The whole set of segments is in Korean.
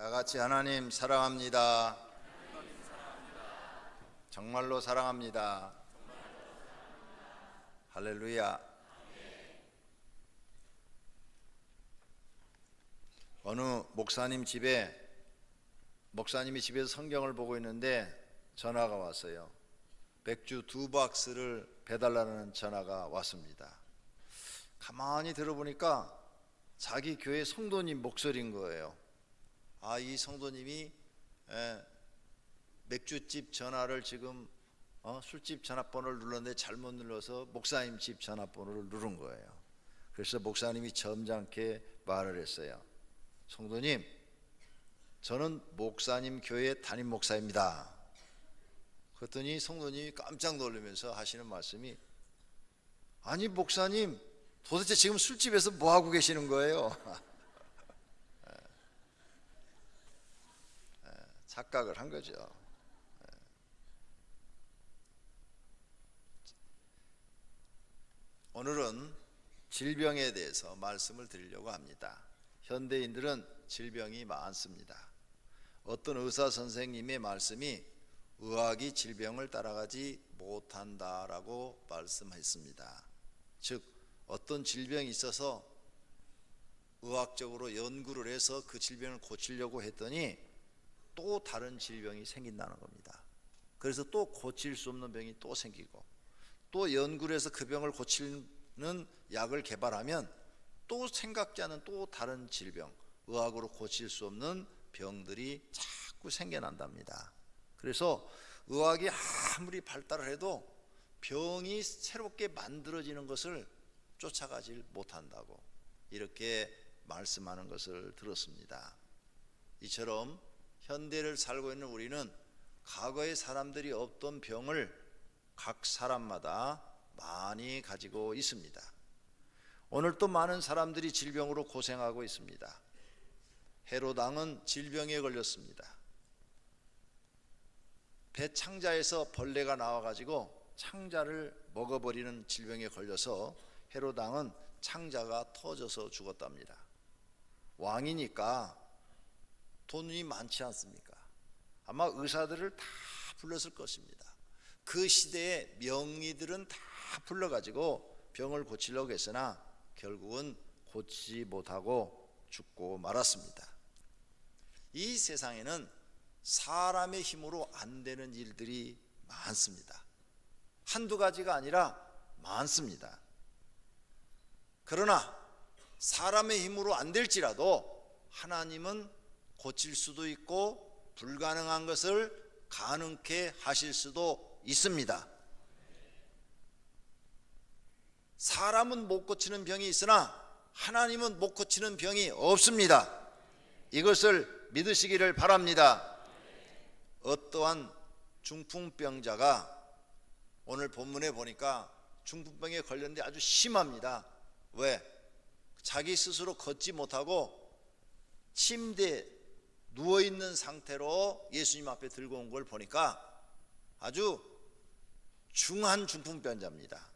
다 같이 하나님 사랑합니다. 정말로 사랑합니다. 할렐루야. 어느 목사님이 집에서 성경을 보고 있는데 전화가 왔어요. 맥주 2박스를 배달하는 전화가 왔습니다. 가만히 들어보니까 자기 교회 성도님 목소리인 거예요. 이 성도님이 맥주집 전화를 지금 술집 전화번호를 눌렀는데 잘못 눌러서 목사님 집 전화번호를 누른 거예요. 그래서 목사님이 점잖게 말을 했어요. 성도님, 저는 목사님 교회 담임 목사입니다. 그랬더니 성도님이 깜짝 놀라면서 하시는 말씀이, 아니 목사님, 도대체 지금 술집에서 뭐 하고 계시는 거예요? 착각을 한 거죠. 오늘은 질병에 대해서 말씀을 드리려고 합니다. 현대인들은 질병이 많습니다. 어떤 의사 선생님의 말씀이 의학이 질병을 따라가지 못한다라고 말씀했습니다. 즉 어떤 질병이 있어서 의학적으로 연구를 해서 그 질병을 고치려고 했더니 또 다른 질병이 생긴다는 겁니다. 그래서 또 고칠 수 없는 병이 또 생기고, 또 연구를 해서 그 병을 고치는 약을 개발하면 또 생각지 않은 또 다른 질병, 의학으로 고칠 수 없는 병들이 자꾸 생겨난답니다. 그래서 의학이 아무리 발달을 해도 병이 새롭게 만들어지는 것을 쫓아가질 못한다고 이렇게 말씀하는 것을 들었습니다. 이처럼 현대를 살고 있는 우리는 과거의 사람들이 없던 병을 각 사람마다 많이 가지고 있습니다. 오늘 또 많은 사람들이 질병으로 고생하고 있습니다. 헤롯 왕은 질병에 걸렸습니다. 배 창자에서 벌레가 나와가지고 창자를 먹어버리는 질병에 걸려서 헤롯 왕은 창자가 터져서 죽었답니다. 왕이니까 돈이 많지 않습니까? 아마 의사들을 다 불렀을 것입니다. 그 시대의 명의들은 다 불러가지고 병을 고치려고 했으나 결국은 고치지 못하고 죽고 말았습니다. 이 세상에는 사람의 힘으로 안 되는 일들이 많습니다. 한두 가지가 아니라 많습니다. 그러나 사람의 힘으로 안 될지라도 하나님은 고칠 수도 있고 불가능한 것을 가능케 하실 수도 있습니다. 사람은 못 고치는 병이 있으나 하나님은 못 고치는 병이 없습니다. 이것을 믿으시기를 바랍니다. 어떠한 중풍병자가 오늘 본문에 보니까 중풍병에 걸렸는데 아주 심합니다. 왜? 자기 스스로 걷지 못하고 침대에 누워있는 상태로 예수님 앞에 들고 온 걸 보니까 아주 중한 중풍병자입니다.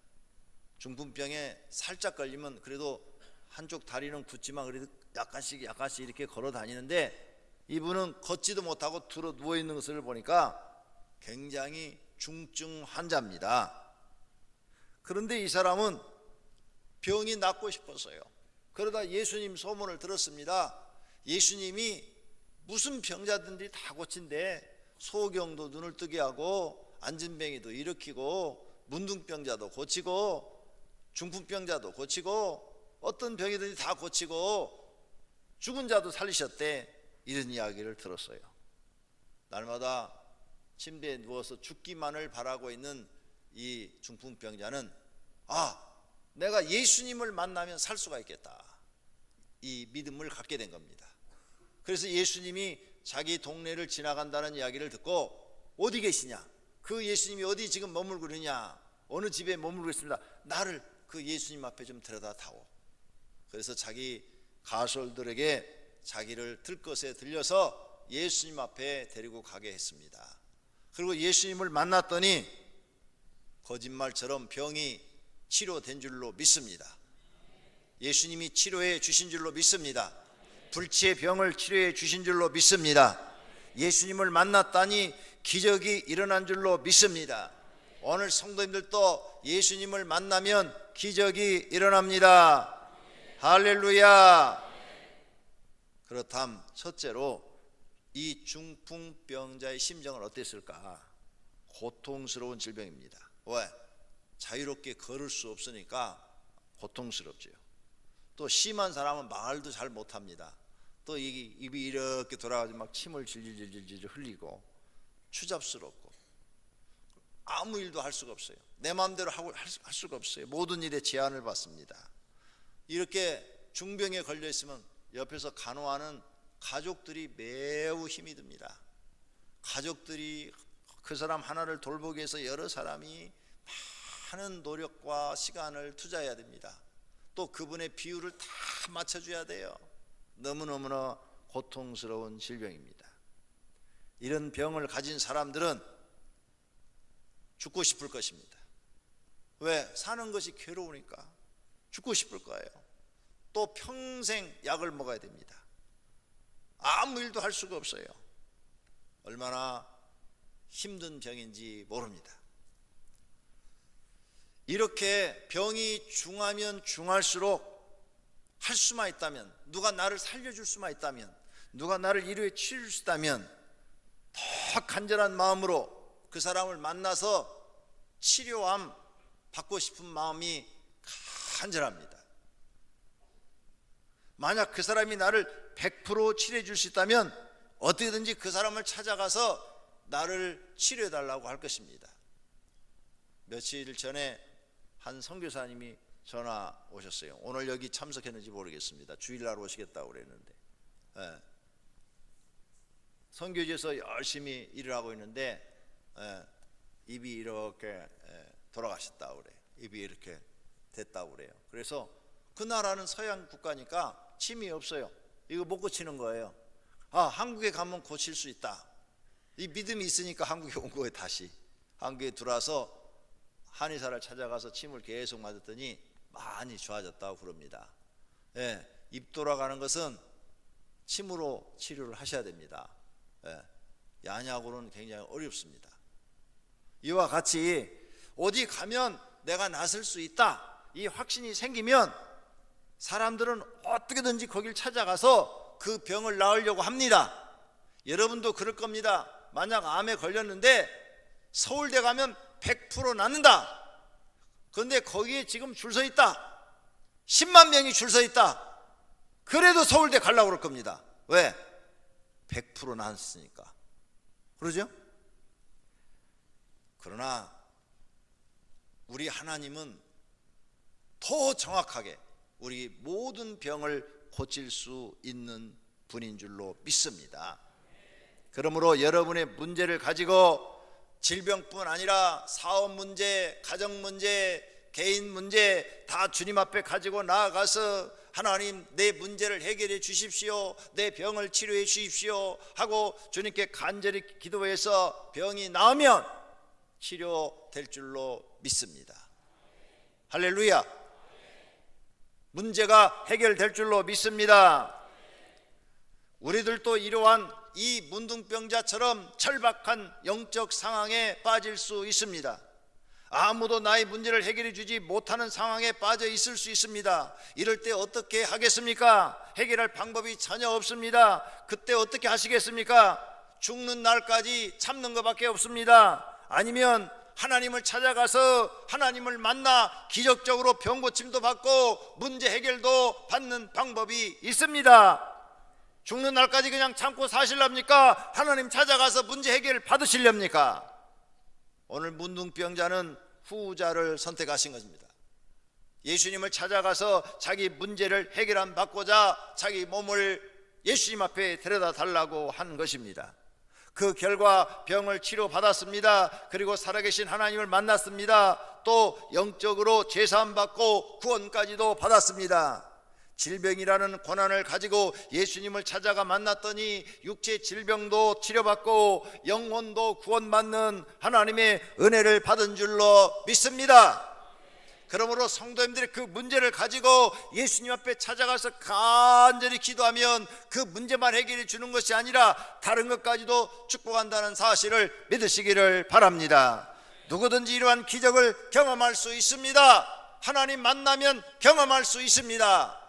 중풍병에 살짝 걸리면 그래도 한쪽 다리는 굳지만 그래도 약간씩 이렇게 걸어 다니는데 이분은 걷지도 못하고 들어 누워있는 것을 보니까 굉장히 중증 환자입니다. 그런데 이 사람은 병이 낫고 싶었어요. 그러다 예수님 소문을 들었습니다. 예수님이 무슨 병자든지 다 고친대. 소경도 눈을 뜨게 하고 안진뱅이도 일으키고 문둥병자도 고치고 중풍병자도 고치고 어떤 병이든지 다 고치고 죽은 자도 살리셨대. 이런 이야기를 들었어요. 날마다 침대에 누워서 죽기만을 바라고 있는 이 중풍병자는 내가 예수님을 만나면 살 수가 있겠다, 이 믿음을 갖게 된 겁니다. 그래서 예수님이 자기 동네를 지나간다는 이야기를 듣고 어디 계시냐, 그 예수님이 어디 지금 머물고 있느냐, 어느 집에 머물고 있습니다, 나를 그 예수님 앞에 좀 데려다 다오. 그래서 자기 가솔들에게 자기를 들것에 들려서 예수님 앞에 데리고 가게 했습니다. 그리고 예수님을 만났더니 거짓말처럼 병이 치료된 줄로 믿습니다. 예수님이 치료해 주신 줄로 믿습니다. 불치의 병을 치료해 주신 줄로 믿습니다. 예수님을 만났다니 기적이 일어난 줄로 믿습니다. 오늘 성도님들도 예수님을 만나면 기적이 일어납니다. 할렐루야. 그렇다면 첫째로 이 중풍병자의 심정은 어땠을까? 고통스러운 질병입니다. 왜? 자유롭게 걸을 수 없으니까 고통스럽죠. 또 심한 사람은 말도 잘 못합니다. 또 입이 이렇게 돌아가지고 막 침을 질질질질 흘리고 추잡스럽고 아무 일도 할 수가 없어요. 내 마음대로 할 수가 없어요. 모든 일에 제한을 받습니다. 이렇게 중병에 걸려 있으면 옆에서 간호하는 가족들이 매우 힘이 듭니다. 가족들이 그 사람 하나를 돌보기 위해서 여러 사람이 많은 노력과 시간을 투자해야 됩니다. 또 그분의 비율을 다 맞춰줘야 돼요. 너무너무나 고통스러운 질병입니다. 이런 병을 가진 사람들은 죽고 싶을 것입니다. 왜? 사는 것이 괴로우니까 죽고 싶을 거예요. 또 평생 약을 먹어야 됩니다. 아무 일도 할 수가 없어요. 얼마나 힘든 병인지 모릅니다. 이렇게 병이 중하면 중할수록 할 수만 있다면, 누가 나를 살려줄 수만 있다면, 누가 나를 이루어 치료할 수 있다면 더 간절한 마음으로 그 사람을 만나서 치료함 받고 싶은 마음이 간절합니다. 만약 그 사람이 나를 100% 치료해 줄 수 있다면 어떻게든지 그 사람을 찾아가서 나를 치료해 달라고 할 것입니다. 며칠 전에 한 선교사님이 전화 오셨어요. 오늘 여기 참석했는지 모르겠습니다. 주일날 오시겠다고 그랬는데, 선교지에서 열심히 일을 하고 있는데 입이 이렇게 돌아가셨다고 그래요. 입이 이렇게 됐다고 그래요. 그래서 그 나라는 서양 국가니까 침이 없어요. 이거 못 고치는 거예요. 한국에 가면 고칠 수 있다. 이 믿음이 있으니까 한국에 온 거예요. 다시 한국에 들어와서 한의사를 찾아가서 침을 계속 맞았더니 많이 좋아졌다고 그럽니다. 입 돌아가는 것은 침으로 치료를 하셔야 됩니다. 양약으로는 굉장히 어렵습니다. 이와 같이 어디 가면 내가 낫을 수 있다, 이 확신이 생기면 사람들은 어떻게든지 거길 찾아가서 그 병을 나으려고 합니다. 여러분도 그럴 겁니다. 만약 암에 걸렸는데 서울대 가면 100% 낫는다. 그런데 거기에 지금 줄 서 있다. 10만 명이 줄 서 있다. 그래도 서울대 가려고 그럴 겁니다. 왜? 100% 낫으니까. 그러죠? 그러나 우리 하나님은 더 정확하게 우리 모든 병을 고칠 수 있는 분인 줄로 믿습니다. 그러므로 여러분의 문제를 가지고 질병뿐 아니라 사업 문제, 가정 문제, 개인 문제 다 주님 앞에 가지고 나아가서 하나님, 내 문제를 해결해 주십시오, 내 병을 치료해 주십시오 하고 주님께 간절히 기도해서 병이 나으면 치료될 줄로 믿습니다. 할렐루야. 문제가 해결될 줄로 믿습니다. 우리들도 이러한 이 문둥병자처럼 절박한 영적 상황에 빠질 수 있습니다. 아무도 나의 문제를 해결해 주지 못하는 상황에 빠져 있을 수 있습니다. 이럴 때 어떻게 하겠습니까? 해결할 방법이 전혀 없습니다. 그때 어떻게 하시겠습니까? 죽는 날까지 참는 것밖에 없습니다. 아니면 하나님을 찾아가서 하나님을 만나 기적적으로 병 고침도 받고 문제 해결도 받는 방법이 있습니다. 죽는 날까지 그냥 참고 사실랍니까? 하나님 찾아가서 문제 해결 받으시렵니까? 오늘 문둥병자는 후자를 선택하신 것입니다. 예수님을 찾아가서 자기 문제를 해결함 받고자 자기 몸을 예수님 앞에 데려다 달라고 한 것입니다. 그 결과 병을 치료받았습니다. 그리고 살아계신 하나님을 만났습니다. 또 영적으로 제사함 받고 구원까지도 받았습니다. 질병이라는 고난을 가지고 예수님을 찾아가 만났더니 육체 질병도 치료받고 영혼도 구원받는 하나님의 은혜를 받은 줄로 믿습니다. 그러므로 성도님들이 그 문제를 가지고 예수님 앞에 찾아가서 간절히 기도하면 그 문제만 해결해 주는 것이 아니라 다른 것까지도 축복한다는 사실을 믿으시기를 바랍니다. 누구든지 이러한 기적을 경험할 수 있습니다. 하나님 만나면 경험할 수 있습니다.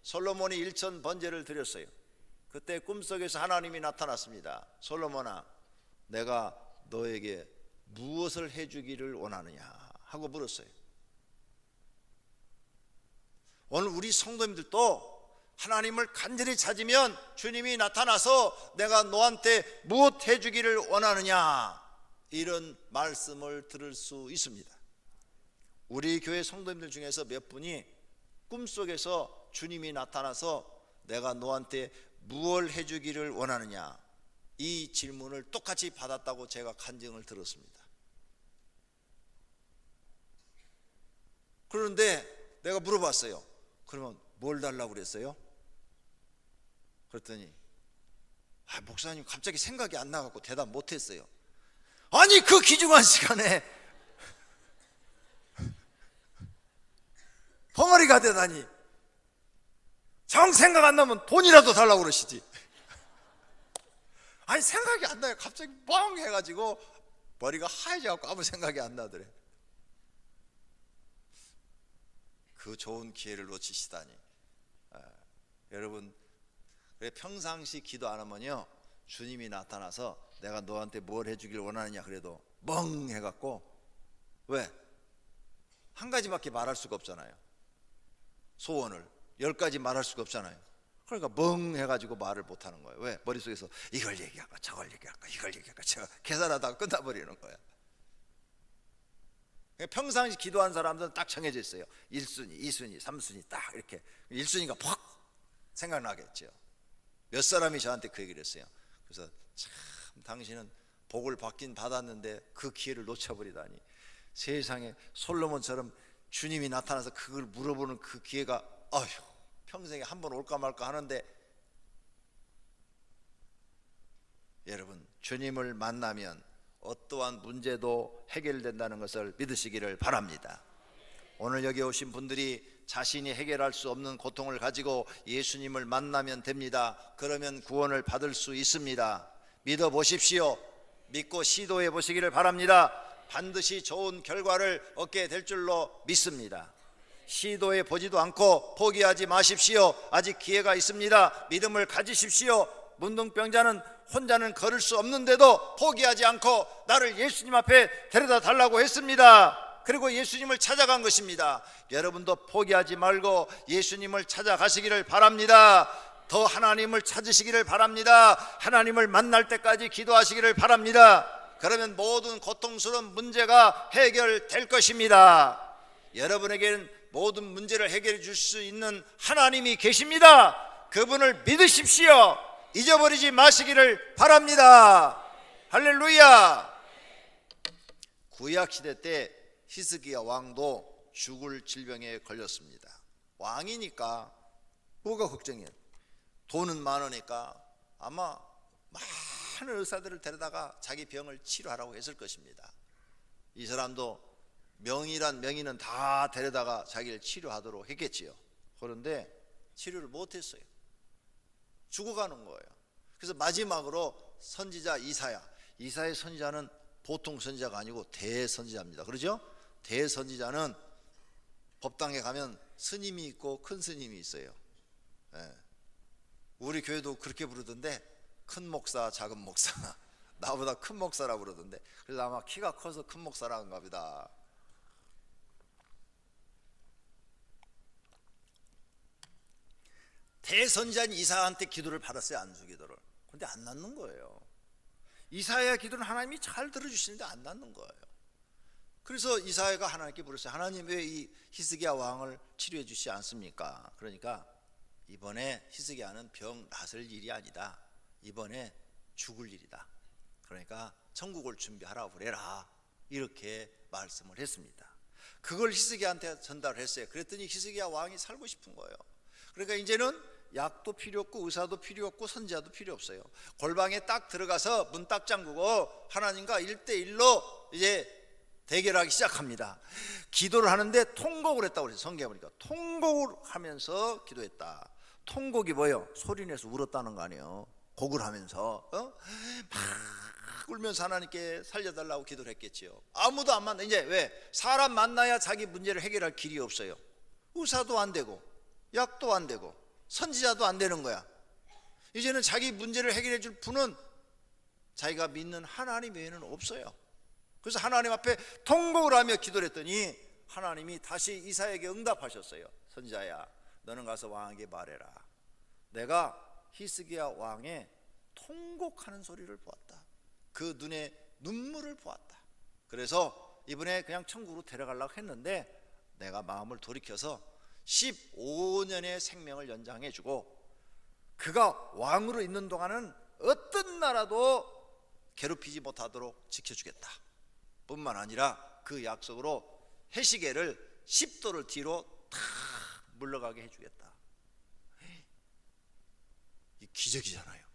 솔로몬이 1천 번제를 드렸어요. 그때 꿈속에서 하나님이 나타났습니다. 솔로몬아, 내가 너에게 무엇을 해주기를 원하느냐 하고 물었어요. 오늘 우리 성도님들도 하나님을 간절히 찾으면 주님이 나타나서 내가 너한테 무엇 해주기를 원하느냐, 이런 말씀을 들을 수 있습니다. 우리 교회 성도님들 중에서 몇 분이 꿈속에서 주님이 나타나서 내가 너한테 무엇을 해주기를 원하느냐, 이 질문을 똑같이 받았다고 제가 간증을 들었습니다. 그런데 내가 물어봤어요. 그러면 뭘 달라고 그랬어요? 그랬더니 목사님 갑자기 생각이 안 나갖고 대답 못했어요. 아니 그 귀중한 시간에 벙어리가 되다니, 정 생각 안 나면 돈이라도 달라고 그러시지. 아니 생각이 안 나요. 갑자기 뻥 해가지고 머리가 하얘져갖고 아무 생각이 안 나더래. 그 좋은 기회를 놓치시다니. 여러분, 그래 평상시 기도 안 하면요, 주님이 나타나서 내가 너한테 뭘 해주길 원하느냐 그래도 멍 해갖고, 왜? 한 가지밖에 말할 수가 없잖아요. 소원을 10가지 말할 수가 없잖아요. 그러니까 멍 해가지고 말을 못하는 거예요. 왜? 머릿속에서 이걸 얘기할까 저걸 얘기할까 이걸 얘기할까 저걸 계산하다가 끝나버리는 거야. 평상시 기도한 사람들은 딱 정해져 있어요. 1순위, 2순위, 3순위 딱 이렇게. 1순위가 팍 생각나겠죠. 몇 사람이 저한테 그 얘기를 했어요. 그래서 참 당신은 복을 받긴 받았는데 그 기회를 놓쳐버리다니. 세상에 솔로몬처럼 주님이 나타나서 그걸 물어보는 그 기회가 평생에 한 번 올까 말까 하는데, 여러분 주님을 만나면 어떠한 문제도 해결된다는 것을 믿으시기를 바랍니다. 오늘 여기 오신 분들이 자신이 해결할 수 없는 고통을 가지고 예수님을 만나면 됩니다. 그러면 구원을 받을 수 있습니다. 믿어보십시오. 믿고 시도해 보시기를 바랍니다. 반드시 좋은 결과를 얻게 될 줄로 믿습니다. 시도해 보지도 않고 포기하지 마십시오. 아직 기회가 있습니다. 믿음을 가지십시오. 문둥병자는 혼자는 걸을 수 없는데도 포기하지 않고 나를 예수님 앞에 데려다 달라고 했습니다. 그리고 예수님을 찾아간 것입니다. 여러분도 포기하지 말고 예수님을 찾아가시기를 바랍니다. 더 하나님을 찾으시기를 바랍니다. 하나님을 만날 때까지 기도하시기를 바랍니다. 그러면 모든 고통스러운 문제가 해결될 것입니다. 여러분에게는 모든 문제를 해결해 줄 수 있는 하나님이 계십니다. 그분을 믿으십시오. 잊어버리지 마시기를 바랍니다. 할렐루야. 구약시대 때 히스기야 왕도 죽을 질병에 걸렸습니다. 왕이니까 뭐가 걱정이에요? 돈은 많으니까 아마 많은 의사들을 데려다가 자기 병을 치료하라고 했을 것입니다. 이 사람도 명의란 명의는 다 데려다가 자기를 치료하도록 했겠지요. 그런데 치료를 못했어요. 죽어가는 거예요. 그래서 마지막으로 선지자 이사야 선지자는 보통 선지자가 아니고 대선지자입니다. 그러죠? 대선지자는 법당에 가면 스님이 있고 큰 스님이 있어요. 우리 교회도 그렇게 부르던데, 큰 목사, 작은 목사. 나보다 큰 목사라고 그러던데, 그래서 아마 키가 커서 큰 목사라는가 보다. 대선지자인 이사야한테 기도를 받았어요. 안수 기도를. 그런데 안 낫는 거예요. 이사야 기도는 하나님이 잘 들어주시는데 안 낫는 거예요. 그래서 이사야가 하나님께 물었어요. 하나님 왜 이 히스기야 왕을 치료해 주시지 않습니까? 그러니까 이번에 히스기야는 병 낫을 일이 아니다. 이번에 죽을 일이다. 그러니까 천국을 준비하라고 그래라. 이렇게 말씀을 했습니다. 그걸 히스기야한테 전달했어요. 그랬더니 히스기야 왕이 살고 싶은 거예요. 그러니까 이제는 약도 필요 없고 의사도 필요 없고 선지자도 필요 없어요. 골방에 딱 들어가서 문 딱 잠그고 하나님과 1대1로 이제 대결하기 시작합니다. 기도를 하는데 통곡을 했다고 그래요. 성경에 보니까 통곡을 하면서 기도했다. 통곡이 뭐예요? 소리내서 울었다는 거 아니에요. 곡을 하면서 막 울면서 하나님께 살려달라고 기도를 했겠지요. 아무도 안 만나. 이제 왜? 사람 만나야 자기 문제를 해결할 길이 없어요. 의사도 안 되고 약도 안 되고 선지자도 안 되는 거야. 이제는 자기 문제를 해결해 줄 분은 자기가 믿는 하나님 외에는 없어요. 그래서 하나님 앞에 통곡을 하며 기도를 했더니 하나님이 다시 이사야에게 응답하셨어요. 선지자야, 너는 가서 왕에게 말해라. 내가 히스기야 왕의 통곡하는 소리를 보았다. 그 눈에 눈물을 보았다. 그래서 이번에 그냥 천국으로 데려가려고 했는데 내가 마음을 돌이켜서 15년의 생명을 연장해 주고 그가 왕으로 있는 동안은 어떤 나라도 괴롭히지 못하도록 지켜주겠다. 뿐만 아니라 그 약속으로 해시계를 10도를 뒤로 탁 물러가게 해주겠다. 이 기적이잖아요.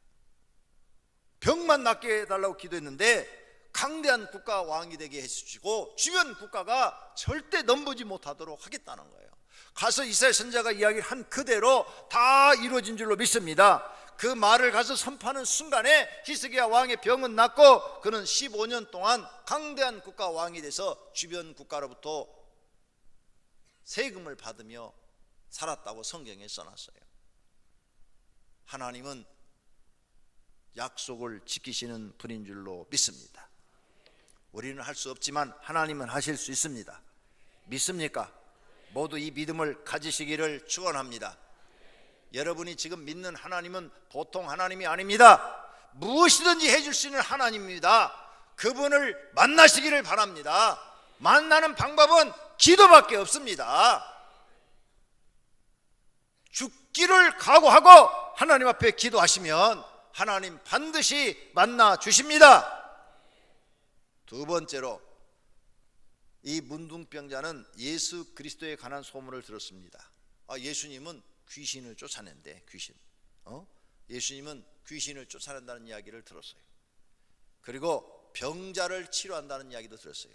병만 낫게 해달라고 기도했는데 강대한 국가 왕이 되게 해주시고 주변 국가가 절대 넘보지 못하도록 하겠다는 거예요. 가서 이사야 선지자가 이야기를 한 그대로 다 이루어진 줄로 믿습니다. 그 말을 가서 선포하는 순간에 히스기야 왕의 병은 낫고 그는 15년 동안 강대한 국가 왕이 돼서 주변 국가로부터 세금을 받으며 살았다고 성경에 써놨어요. 하나님은 약속을 지키시는 분인 줄로 믿습니다. 우리는 할 수 없지만 하나님은 하실 수 있습니다. 믿습니까? 모두 이 믿음을 가지시기를 축원합니다. 여러분이 지금 믿는 하나님은 보통 하나님이 아닙니다. 무엇이든지 해줄 수 있는 하나님입니다. 그분을 만나시기를 바랍니다. 만나는 방법은 기도밖에 없습니다. 죽기를 각오하고 하나님 앞에 기도하시면 하나님 반드시 만나 주십니다. 두 번째로 이 문둥병자는 예수 그리스도에 관한 소문을 들었습니다. 예수님은 귀신을 쫓아낸대. 귀신. 예수님은 귀신을 쫓아낸다는 이야기를 들었어요. 그리고 병자를 치료한다는 이야기도 들었어요.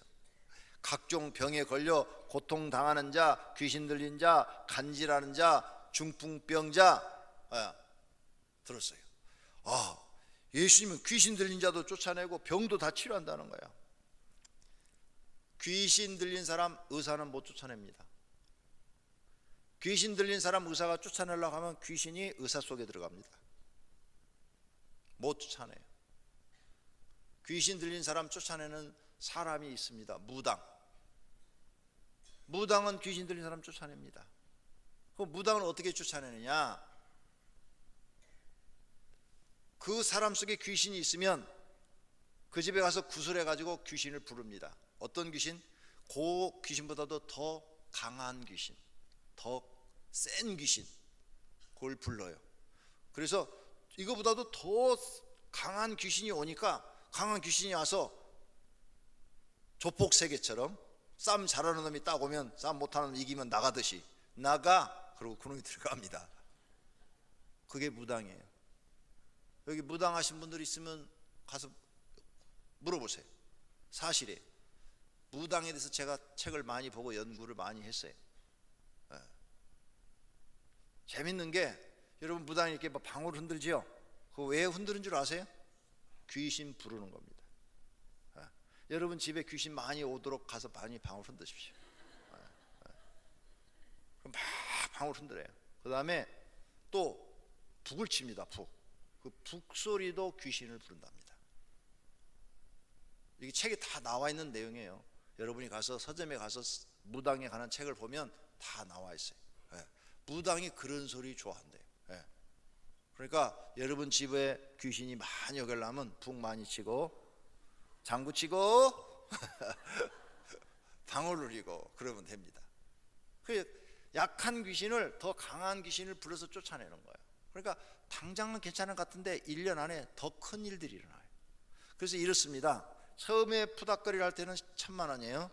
각종 병에 걸려 고통당하는 자, 귀신 들린 자, 간질하는 자, 중풍병자 들었어요. 예수님은 귀신 들린 자도 쫓아내고 병도 다 치료한다는 거야. 귀신 들린 사람 의사는 못 쫓아냅니다. 귀신 들린 사람 의사가 쫓아내려고 하면 귀신이 의사 속에 들어갑니다. 못 쫓아내요. 귀신 들린 사람 쫓아내는 사람이 있습니다. 무당은 귀신 들린 사람 쫓아냅니다. 그 무당은 어떻게 쫓아내느냐? 그 사람 속에 귀신이 있으면 그 집에 가서 구슬해 가지고 귀신을 부릅니다. 어떤 귀신? 그 귀신보다도 더 강한 귀신, 더 센 귀신, 그걸 불러요. 그래서 이거보다도 더 강한 귀신이 오니까 강한 귀신이 와서 조폭세계처럼 싸움 잘하는 놈이 딱 오면 싸움 못하는 놈 이기면 나가듯이 나가, 그러고 그놈이 들어갑니다. 그게 무당이에요. 여기 무당하신 분들 있으면 가서 물어보세요. 사실이에요. 무당에 대해서 제가 책을 많이 보고 연구를 많이 했어요. 재밌는 게 여러분 무당이 이렇게 방울을 흔들지요. 그거 왜 흔드는 줄 아세요? 귀신 부르는 겁니다. 여러분 집에 귀신 많이 오도록 가서 많이 방울 흔드십시오. 그럼 막 방울 흔들어요. 그 다음에 또 북을 칩니다. 그 북소리도 귀신을 부른답니다. 이게 책에 다 나와 있는 내용이에요. 여러분이 가서 서점에 가서 무당에 관한 책을 보면 다 나와 있어요. 무당이 그런 소리 좋아한대요. 그러니까 여러분 집에 귀신이 많이 오려면 북 많이 치고 장구 치고 방울 울리고 그러면 됩니다. 그 약한 귀신을 더 강한 귀신을 불러서 쫓아내는 거예요. 그러니까 당장은 괜찮은 것 같은데 1년 안에 더 큰 일들이 일어나요. 그래서 이렇습니다. 처음에 푸닥거리를 할 때는 1,000만 원이에요.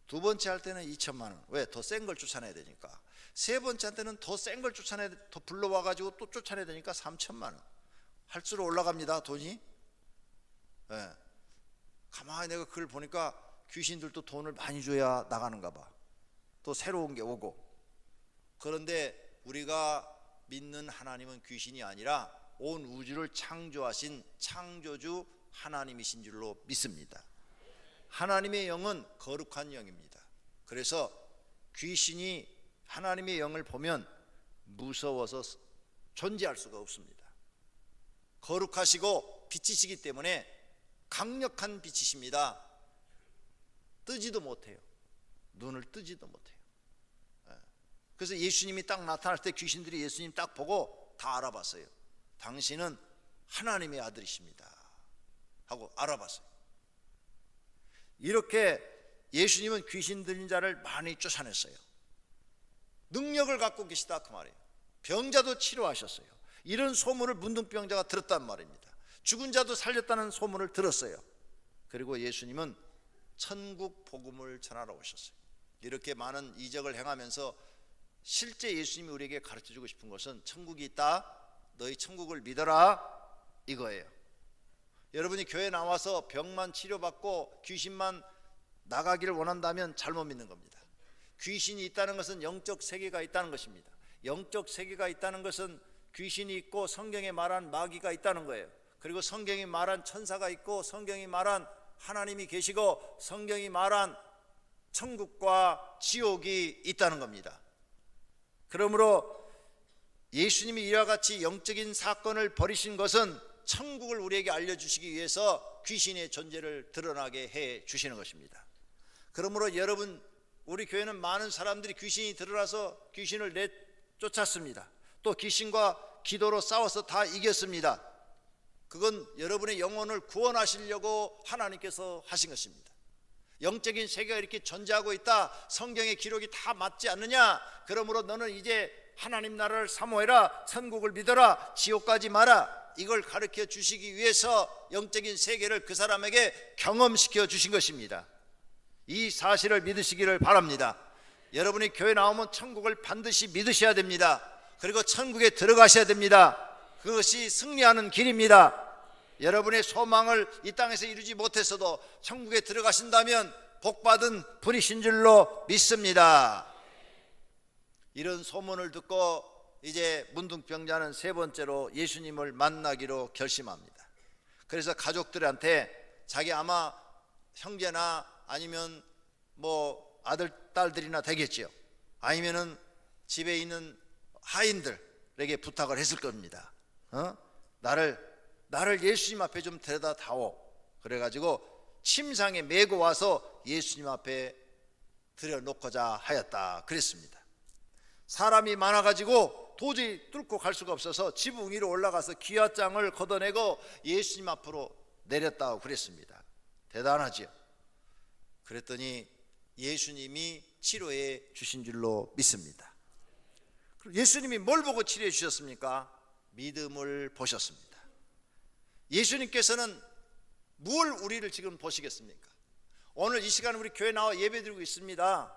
두 번째 할 때는 2,000만 원. 왜? 더 센 걸 쫓아내야 되니까. 세 번째 할 때는 더 센 걸 더 불러와가지고 또 쫓아내야 되니까 3,000만 원. 할수록 올라갑니다, 돈이. 가만히 내가 그걸 보니까 귀신들도 돈을 많이 줘야 나가는가 봐. 또 새로운 게 오고. 그런데 우리가 믿는 하나님은 귀신이 아니라 온 우주를 창조하신 창조주 하나님이신 줄로 믿습니다. 하나님의 영은 거룩한 영입니다. 그래서 귀신이 하나님의 영을 보면 무서워서 존재할 수가 없습니다. 거룩하시고 빛이시기 때문에 강력한 빛이십니다. 뜨지도 못해요. 눈을 뜨지도 못해요. 그래서 예수님이 딱 나타날 때 귀신들이 예수님 딱 보고 다 알아봤어요. 당신은 하나님의 아들이십니다 하고 알아봤어요. 이렇게 예수님은 귀신 들린 자를 많이 쫓아냈어요. 능력을 갖고 계시다 그 말이에요. 병자도 치료하셨어요. 이런 소문을 문둥병자가 들었단 말입니다. 죽은 자도 살렸다는 소문을 들었어요. 그리고 예수님은 천국 복음을 전하러 오셨어요. 이렇게 많은 이적을 행하면서 실제 예수님이 우리에게 가르쳐주고 싶은 것은 천국이 있다, 너희 천국을 믿어라, 이거예요. 여러분이 교회 나와서 병만 치료받고 귀신만 나가기를 원한다면 잘못 믿는 겁니다. 귀신이 있다는 것은 영적 세계가 있다는 것입니다. 영적 세계가 있다는 것은 귀신이 있고 성경에 말한 마귀가 있다는 거예요. 그리고 성경이 말한 천사가 있고 성경이 말한 하나님이 계시고 성경이 말한 천국과 지옥이 있다는 겁니다. 그러므로 예수님이 이와 같이 영적인 사건을 벌이신 것은 천국을 우리에게 알려주시기 위해서 귀신의 존재를 드러나게 해 주시는 것입니다. 그러므로 여러분, 우리 교회는 많은 사람들이 귀신이 드러나서 귀신을 내쫓았습니다. 또 귀신과 기도로 싸워서 다 이겼습니다. 그건 여러분의 영혼을 구원하시려고 하나님께서 하신 것입니다. 영적인 세계가 이렇게 존재하고 있다, 성경의 기록이 다 맞지 않느냐, 그러므로 너는 이제 하나님 나라를 사모해라, 천국을 믿어라, 지옥 가지 마라, 이걸 가르쳐 주시기 위해서 영적인 세계를 그 사람에게 경험시켜 주신 것입니다. 이 사실을 믿으시기를 바랍니다. 여러분이 교회 나오면 천국을 반드시 믿으셔야 됩니다. 그리고 천국에 들어가셔야 됩니다. 그것이 승리하는 길입니다. 여러분의 소망을 이 땅에서 이루지 못했어도 천국에 들어가신다면 복받은 분이신 줄로 믿습니다. 이런 소문을 듣고 이제 문둥병자는 세 번째로 예수님을 만나기로 결심합니다. 그래서 가족들한테 자기 아마 형제나 아니면 뭐 아들, 딸들이나 되겠죠. 아니면은 집에 있는 하인들에게 부탁을 했을 겁니다. 나를 예수님 앞에 좀 데려다 다오. 그래가지고 침상에 메고 와서 예수님 앞에 들여놓고자 하였다 그랬습니다. 사람이 많아가지고 도저히 뚫고 갈 수가 없어서 지붕 위로 올라가서 기와장을 걷어내고 예수님 앞으로 내렸다고 그랬습니다. 대단하지요. 그랬더니 예수님이 치료해 주신 줄로 믿습니다. 예수님이 뭘 보고 치료해 주셨습니까? 믿음을 보셨습니다. 예수님께서는 뭘 우리를 지금 보시겠습니까? 오늘 이 시간 우리 교회 나와 예배드리고 있습니다.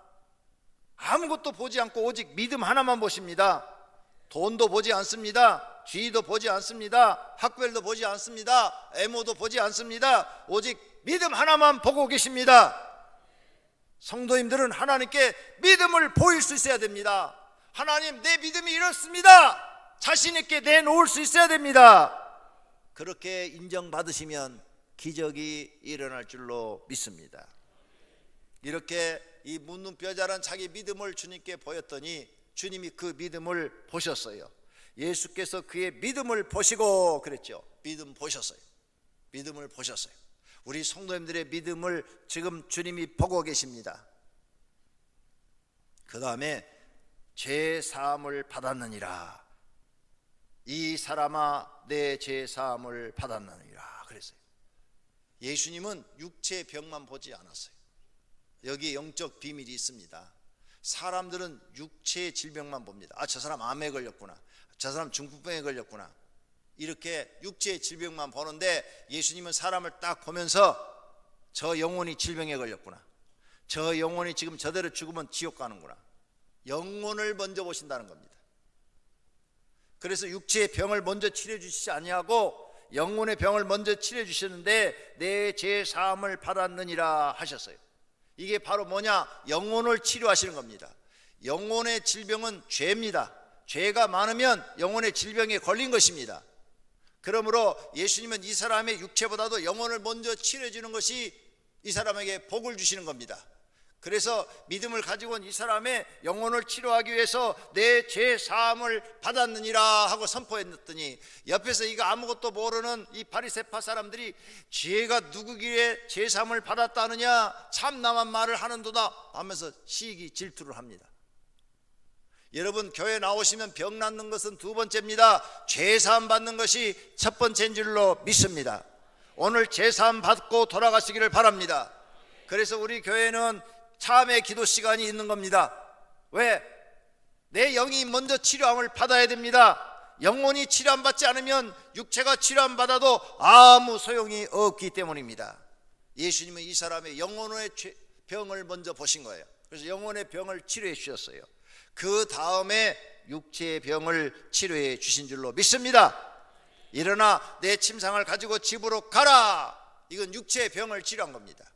아무것도 보지 않고 오직 믿음 하나만 보십니다. 돈도 보지 않습니다. 지위도 보지 않습니다. 학벌도 보지 않습니다. 애모도 보지 않습니다. 오직 믿음 하나만 보고 계십니다. 성도님들은 하나님께 믿음을 보일 수 있어야 됩니다. 하나님, 내 믿음이 이렇습니다. 자신 있게 내놓을 수 있어야 됩니다. 그렇게 인정받으시면 기적이 일어날 줄로 믿습니다. 이렇게 이 문둥병자란 자기 믿음을 주님께 보였더니 주님이 그 믿음을 보셨어요. 예수께서 그의 믿음을 보시고 그랬죠. 믿음 보셨어요. 믿음을 보셨어요. 우리 성도님들의 믿음을 지금 주님이 보고 계십니다. 그 다음에 죄 사함을 받았느니라. 이 사람아, 내 죄 사함을 받았느니라 그랬어요. 예수님은 육체의 병만 보지 않았어요. 여기에 영적 비밀이 있습니다. 사람들은 육체의 질병만 봅니다. 아, 저 사람 암에 걸렸구나, 저 사람 중풍병에 걸렸구나, 이렇게 육체의 질병만 보는데 예수님은 사람을 딱 보면서 저 영혼이 질병에 걸렸구나, 저 영혼이 지금 저대로 죽으면 지옥 가는구나, 영혼을 먼저 보신다는 겁니다. 그래서 육체의 병을 먼저 치료해 주시지 아니하고 영혼의 병을 먼저 치료해 주셨는데 내 죄 사함을 받았느니라 하셨어요. 이게 바로 뭐냐? 영혼을 치료하시는 겁니다. 영혼의 질병은 죄입니다. 죄가 많으면 영혼의 질병에 걸린 것입니다. 그러므로 예수님은 이 사람의 육체보다도 영혼을 먼저 치료해 주는 것이 이 사람에게 복을 주시는 겁니다. 그래서 믿음을 가지고 온 이 사람의 영혼을 치료하기 위해서 내 죄 사함을 받았느니라 하고 선포했더니 옆에서 이거 아무것도 모르는 이 바리새파 사람들이 죄가 누구기에 죄 사함을 받았다느냐 참남한 말을 하는도다 하면서 시기 질투를 합니다. 여러분, 교회 나오시면 병 낫는 것은 두 번째입니다. 죄 사함 받는 것이 첫 번째인 줄로 믿습니다. 오늘 죄 사함 받고 돌아가시기를 바랍니다. 그래서 우리 교회는 참회 기도 시간이 있는 겁니다. 왜? 내 영이 먼저 치료함을 받아야 됩니다. 영혼이 치료함 받지 않으면 육체가 치료함 받아도 아무 소용이 없기 때문입니다. 예수님은 이 사람의 영혼의 병을 먼저 보신 거예요. 그래서 영혼의 병을 치료해 주셨어요. 그 다음에 육체의 병을 치료해 주신 줄로 믿습니다. 일어나 내 침상을 가지고 집으로 가라. 이건 육체의 병을 치료한 겁니다.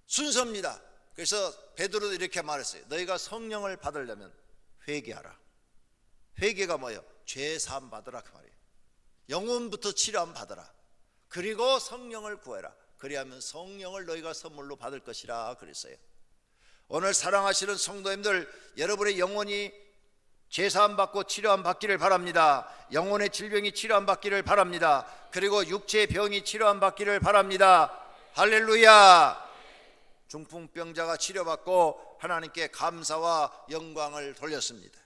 순서입니다. 그래서 베드로도 이렇게 말했어요. 너희가 성령을 받으려면 회개하라. 회개가 뭐예요? 죄 사함 받으라 그 말이에요. 영혼부터 치료함 받으라. 그리고 성령을 구해라. 그리하면 성령을 너희가 선물로 받을 것이라 그랬어요. 오늘 사랑하시는 성도님들, 여러분의 영혼이 죄 사함 받고 치료함 받기를 바랍니다. 영혼의 질병이 치료함 받기를 바랍니다. 그리고 육체의 병이 치료함 받기를 바랍니다. 할렐루야. 중풍병자가 치료받고 하나님께 감사와 영광을 돌렸습니다.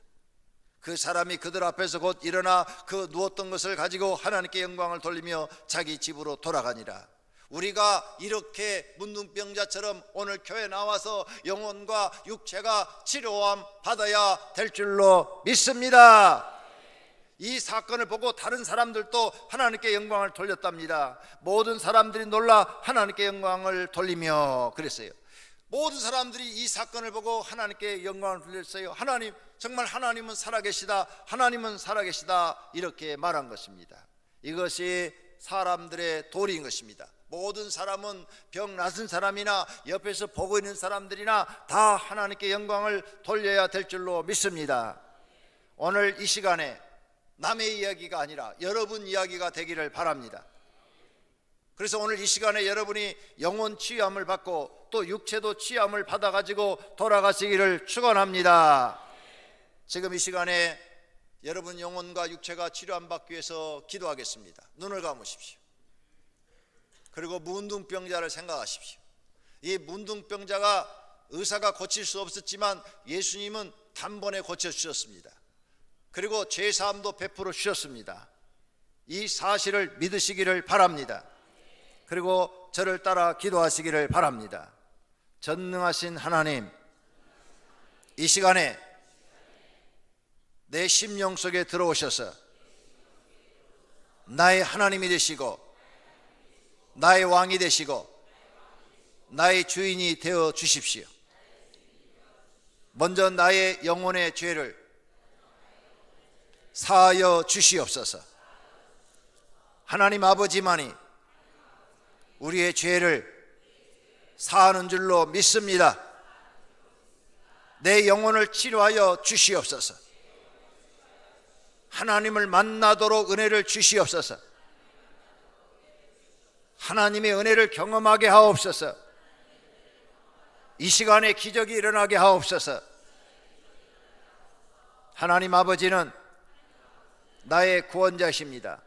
그 사람이 그들 앞에서 곧 일어나 그 누웠던 것을 가지고 하나님께 영광을 돌리며 자기 집으로 돌아가니라. 우리가 이렇게 문둥병자처럼 오늘 교회 나와서 영혼과 육체가 치료함 받아야 될 줄로 믿습니다. 이 사건을 보고 다른 사람들도 하나님께 영광을 돌렸답니다. 모든 사람들이 놀라 하나님께 영광을 돌리며 그랬어요. 모든 사람들이 이 사건을 보고 하나님께 영광을 돌렸어요. 하나님, 정말 하나님은 살아계시다, 하나님은 살아계시다, 이렇게 말한 것입니다. 이것이 사람들의 도리인 것입니다. 모든 사람은 병 나은 사람이나 옆에서 보고 있는 사람들이나 다 하나님께 영광을 돌려야 될 줄로 믿습니다. 오늘 이 시간에 남의 이야기가 아니라 여러분 이야기가 되기를 바랍니다. 그래서 오늘 이 시간에 여러분이 영혼 치유함을 받고 또 육체도 치유함을 받아가지고 돌아가시기를 축원합니다. 지금 이 시간에 여러분 영혼과 육체가 치료함 받기 위해서 기도하겠습니다. 눈을 감으십시오. 그리고 문둥병자를 생각하십시오. 이 문둥병자가 의사가 고칠 수 없었지만 예수님은 단번에 고쳐주셨습니다. 그리고 죄사함도 베풀어 주셨습니다. 이 사실을 믿으시기를 바랍니다. 그리고 저를 따라 기도하시기를 바랍니다. 전능하신 하나님, 이 시간에 내 심령 속에 들어오셔서 나의 하나님이 되시고 나의 왕이 되시고 나의 주인이 되어 주십시오. 먼저 나의 영혼의 죄를 사하여 주시옵소서. 하나님 아버지만이 우리의 죄를 사하는 줄로 믿습니다. 내 영혼을 치료하여 주시옵소서. 하나님을 만나도록 은혜를 주시옵소서. 하나님의 은혜를 경험하게 하옵소서. 이 시간에 기적이 일어나게 하옵소서. 하나님 아버지는 나의 구원자십니다.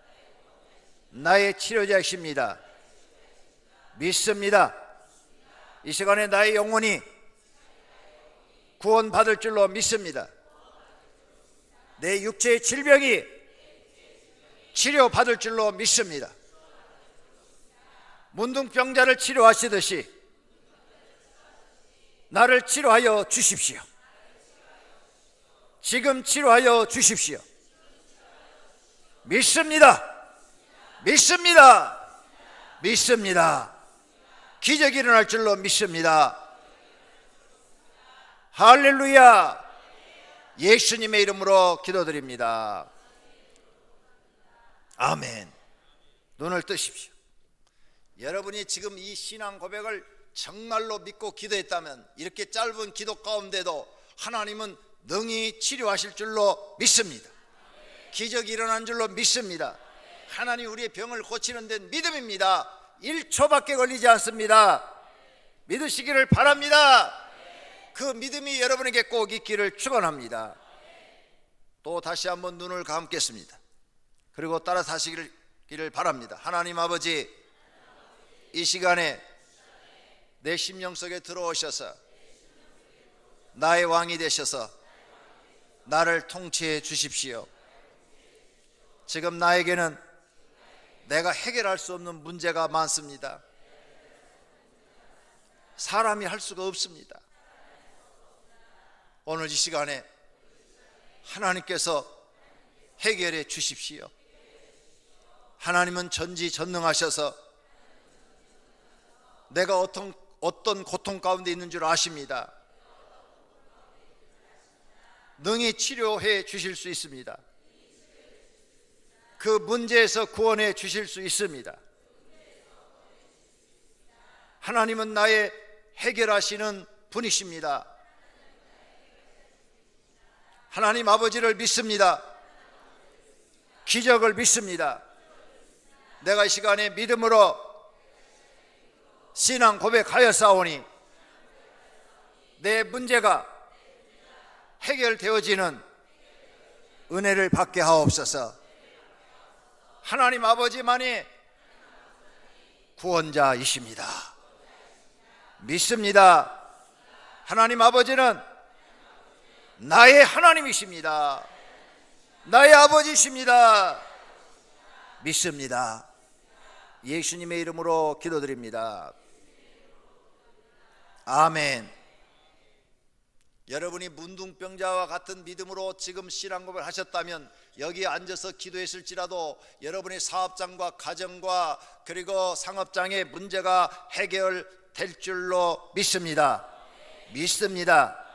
나의 치료자십니다. 믿습니다. 이 시간에 나의 영혼이 구원받을 줄로 믿습니다. 내 육체의 질병이 치료받을 줄로 믿습니다. 문둥병자를 치료하시듯이 나를 치료하여 주십시오. 지금 치료하여 주십시오. 믿습니다. 믿습니다. 믿습니다. 기적이 일어날 줄로 믿습니다. 할렐루야. 예수님의 이름으로 기도드립니다. 아멘. 눈을 뜨십시오. 여러분이 지금 이 신앙 고백을 정말로 믿고 기도했다면 이렇게 짧은 기도 가운데도 하나님은 능히 치료하실 줄로 믿습니다. 기적이 일어난 줄로 믿습니다. 하나님 우리의 병을 고치는 데는 믿음입니다. 1초밖에 걸리지 않습니다. 믿으시기를 바랍니다. 그 믿음이 여러분에게 꼭 있기를 축원합니다. 또 다시 한번 눈을 감겠습니다. 그리고 따라서 하시기를 바랍니다. 하나님 아버지, 이 시간에 내 심령 속에 들어오셔서 나의 왕이 되셔서 나를 통치해 주십시오. 지금 나에게는 내가 해결할 수 없는 문제가 많습니다. 사람이 할 수가 없습니다. 오늘 이 시간에 하나님께서 해결해 주십시오. 하나님은 전지전능하셔서 내가 어떤 고통 가운데 있는 줄 아십니다. 능히 치료해 주실 수 있습니다. 그 문제에서 구원해 주실 수 있습니다. 하나님은 나의 해결하시는 분이십니다. 하나님 아버지를 믿습니다. 기적을 믿습니다. 내가 이 시간에 믿음으로 신앙 고백하였사오니 내 문제가 해결되어지는 은혜를 받게 하옵소서. 하나님 아버지만이 구원자이십니다. 믿습니다. 하나님 아버지는 나의 하나님이십니다. 나의 아버지십니다. 믿습니다. 예수님의 이름으로 기도드립니다. 아멘. 여러분이 문둥병자와 같은 믿음으로 지금 신앙고백을 하셨다면 여기 앉아서 기도했을지라도 여러분의 사업장과 가정과 그리고 상업장의 문제가 해결될 줄로 믿습니다. 믿습니다.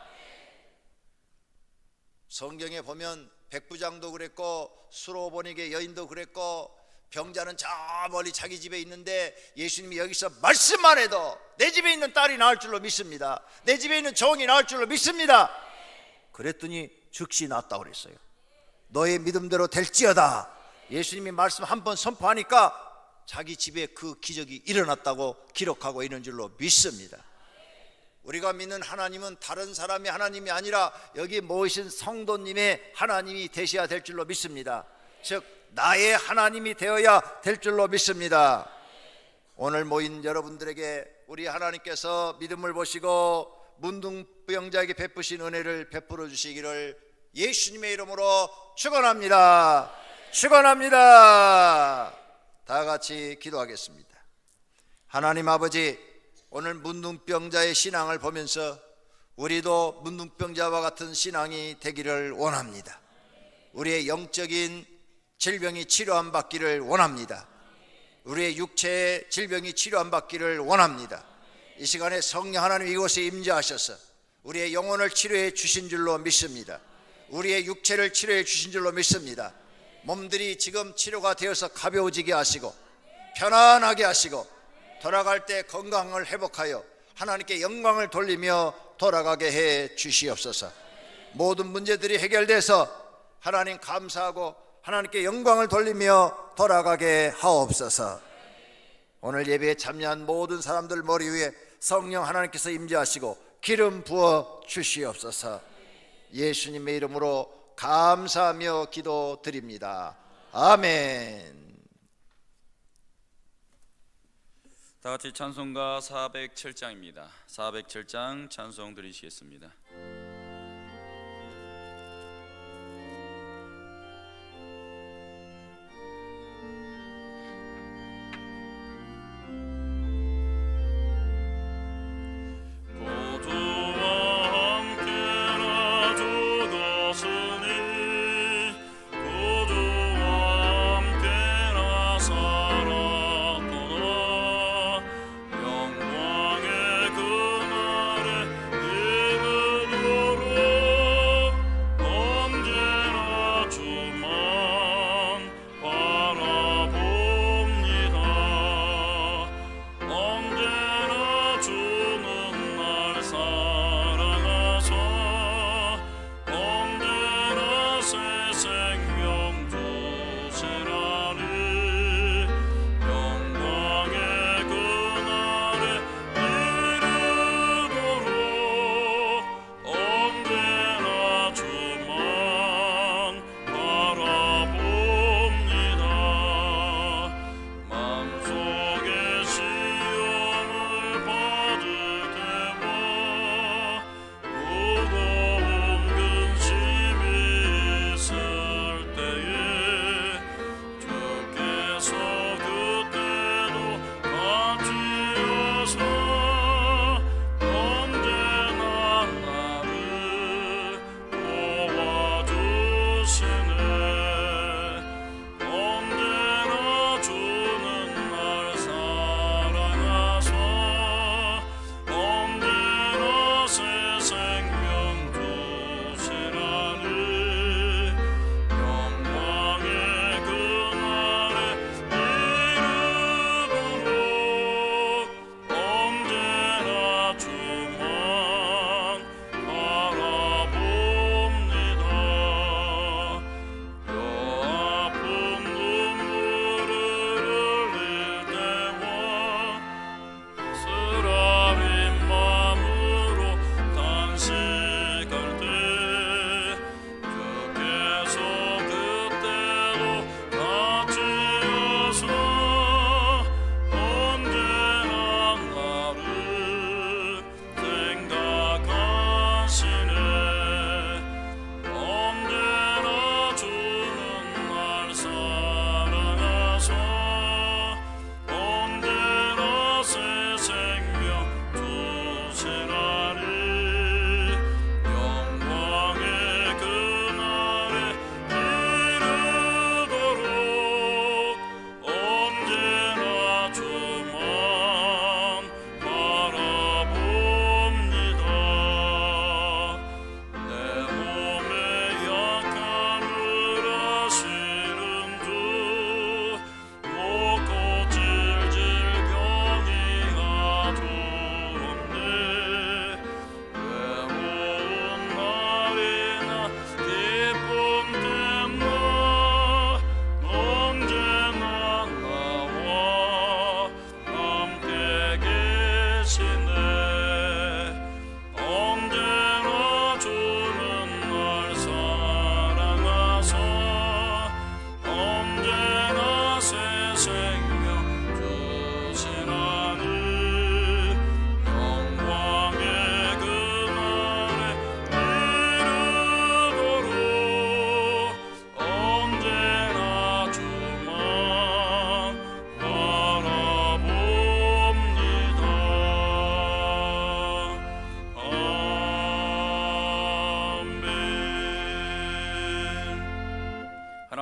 성경에 보면 백부장도 그랬고 수로보니게 여인도 그랬고 병자는 저 멀리 자기 집에 있는데 예수님이 여기서 말씀만 해도 내 집에 있는 딸이 나을 줄로 믿습니다. 내 집에 있는 종이 나을 줄로 믿습니다. 그랬더니 즉시 낫다고 그랬어요. 너의 믿음대로 될지어다. 예수님이 말씀 한 번 선포하니까 자기 집에 그 기적이 일어났다고 기록하고 있는 줄로 믿습니다. 우리가 믿는 하나님은 다른 사람의 하나님이 아니라 여기 모이신 성도님의 하나님이 되셔야 될 줄로 믿습니다. 즉 나의 하나님이 되어야 될 줄로 믿습니다. 오늘 모인 여러분들에게 우리 하나님께서 믿음을 보시고 문둥병자에게 베푸신 은혜를 베풀어 주시기를 예수님의 이름으로 축원합니다. 축원합니다. 다 같이 기도하겠습니다. 하나님 아버지, 오늘 문둥병자의 신앙을 보면서 우리도 문둥병자와 같은 신앙이 되기를 원합니다. 우리의 영적인 질병이 치료함 받기를 원합니다. 우리의 육체의 질병이 치료함 받기를 원합니다. 이 시간에 성령 하나님 이곳에 임재하셔서 우리의 영혼을 치료해 주신 줄로 믿습니다. 우리의 육체를 치료해 주신 줄로 믿습니다. 몸들이 지금 치료가 되어서 가벼워지게 하시고 편안하게 하시고 돌아갈 때 건강을 회복하여 하나님께 영광을 돌리며 돌아가게 해 주시옵소서. 모든 문제들이 해결돼서 하나님 감사하고 하나님께 영광을 돌리며 돌아가게 하옵소서. 오늘 예배에 참여한 모든 사람들 머리 위에 성령 하나님께서 임재하시고 기름 부어 주시옵소서. 예수님의 이름으로 감사하며 기도드립니다. 아멘. 다 같이 찬송가 407장입니다. 407장 찬송 드리시겠습니다. 영광의 그 말에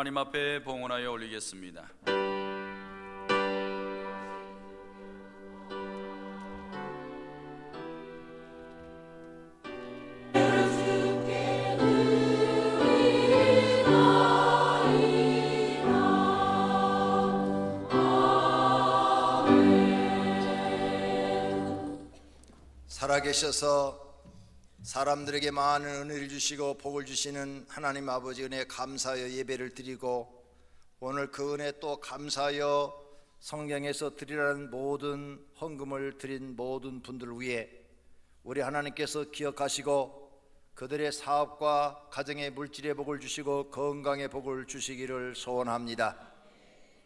하나님 앞에 봉헌하여 올리겠습니다. 살아계셔서 사람들에게 많은 은혜를 주시고 복을 주시는 하나님 아버지 은혜에 감사하여 예배를 드리고, 오늘 그 은혜 또 감사하여 성경에서 드리라는 모든 헌금을 드린 모든 분들 위해 우리 하나님께서 기억하시고 그들의 사업과 가정의 물질의 복을 주시고 건강의 복을 주시기를 소원합니다.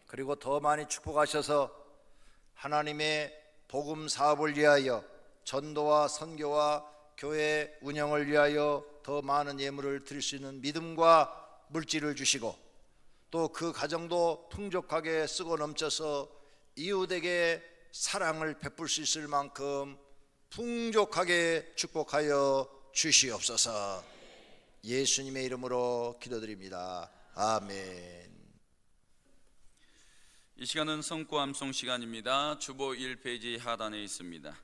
그리고 더 많이 축복하셔서 하나님의 복음 사업을 위하여, 전도와 선교와 교회 운영을 위하여 더 많은 예물을 드릴 수 있는 믿음과 물질을 주시고, 또 그 가정도 풍족하게 쓰고 넘쳐서 이웃에게 사랑을 베풀 수 있을 만큼 풍족하게 축복하여 주시옵소서. 예수님의 이름으로 기도드립니다. 아멘. 이 시간은 성구 암송 시간입니다. 주보 1페이지 하단에 있습니다.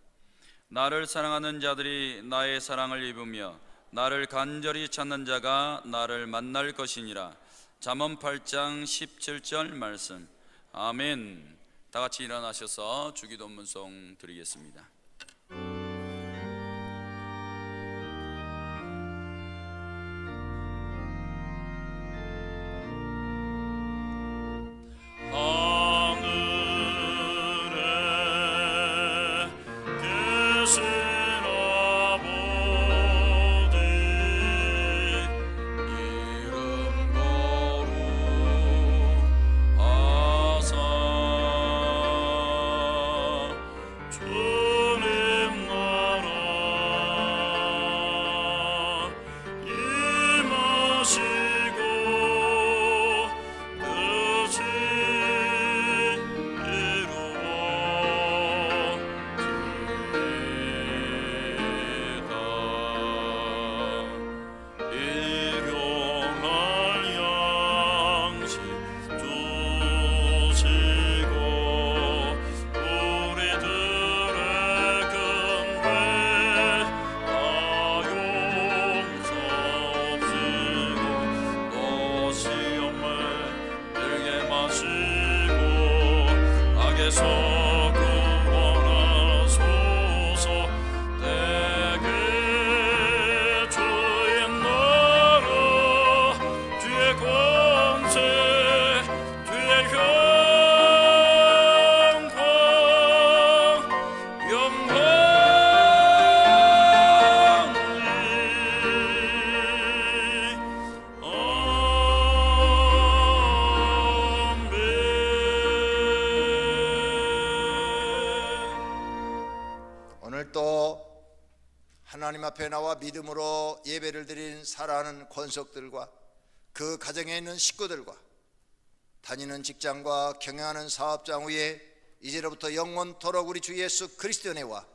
나를 사랑하는 자들이 나의 사랑을 입으며 나를 간절히 찾는 자가 나를 만날 것이니라. 잠언 8장 17절 말씀. 아멘. 다 같이 일어나셔서 주기도 문송 드리겠습니다. 오늘도 하나님 앞에 나와 믿음으로 예배를 드린 사랑하는 권속들과 그 가정에 있는 식구들과 다니는 직장과 경영하는 사업장 위에 이제로부터 영원토록 우리 주 예수 그리스도의 은혜와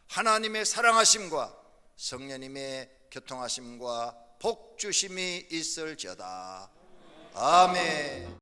하나님의 사랑하심과 성령님의 교통하심과 복주심이 있을지어다. 아멘.